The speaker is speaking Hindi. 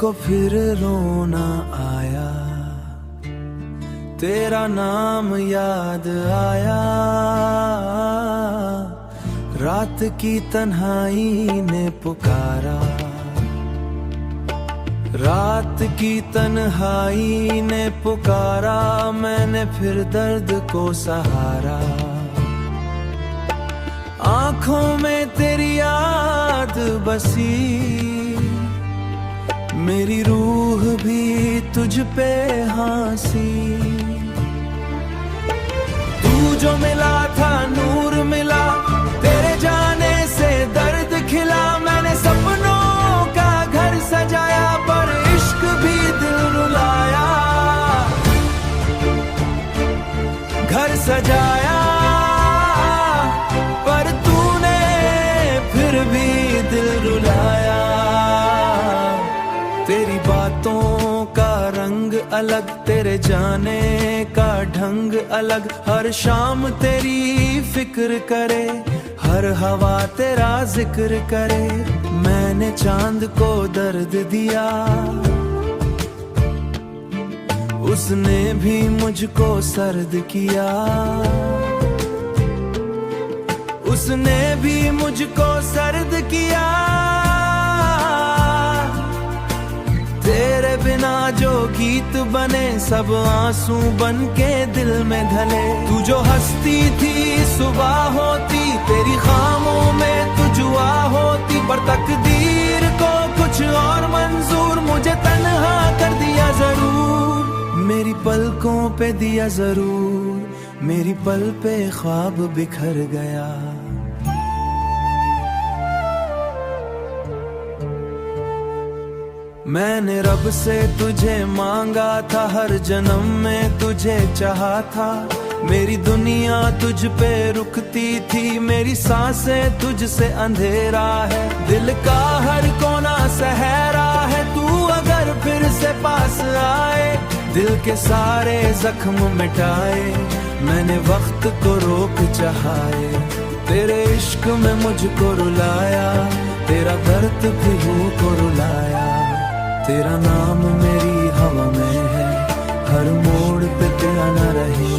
को फिर रोना आया, तेरा नाम याद आया। रात की तन्हाई ने पुकारा, रात की तन्हाई ने पुकारा। मैंने फिर दर्द को सहारा, आंखों में तेरी याद बसी। मेरी रूह भी तुझ पे हंसी। तू जो मिला था नूर मिला, तेरे जाने से दर्द खिला। मैंने सपनों का घर सजाया, पर इश्क भी दिल रुलाया। घर सजाया पर तूने फिर भी दिल रुलाया। तेरी बातों का रंग अलग, तेरे जाने का ढंग अलग। हर शाम तेरी फिक्र करे, हर हवा तेरा जिक्र करे। मैंने चांद को दर्द दिया, उसने भी मुझको सर्द किया। उसने भी मुझको सर्द किया। तेरे बिना जो गीत बने, सब आंसू बन के दिल में ढले। तू जो हंसती थी सुबह होती, तेरी खामों में तू जुआ होती। पर तकदीर को कुछ और मंजूर, मुझे तन्हा कर दिया जरूर। मेरी पलकों पे दिया जरूर, मेरी पल पे ख्वाब बिखर गया। मैंने रब से तुझे मांगा था, हर जन्म में तुझे चाहा था। मेरी दुनिया तुझ पे रुकती थी, मेरी सांसें तुझसे अंधेरा है। दिल का हर कोना सहरा है, तू अगर फिर से पास आए। दिल के सारे जख्म मिटाए, मैंने वक्त को रोक चाहाए। तेरे इश्क में मुझको रुलाया, तेरा दर्द भी रूह को रुलाया। तेरा नाम मेरी हवा में है, हर मोड़ पे तेरा न रहे।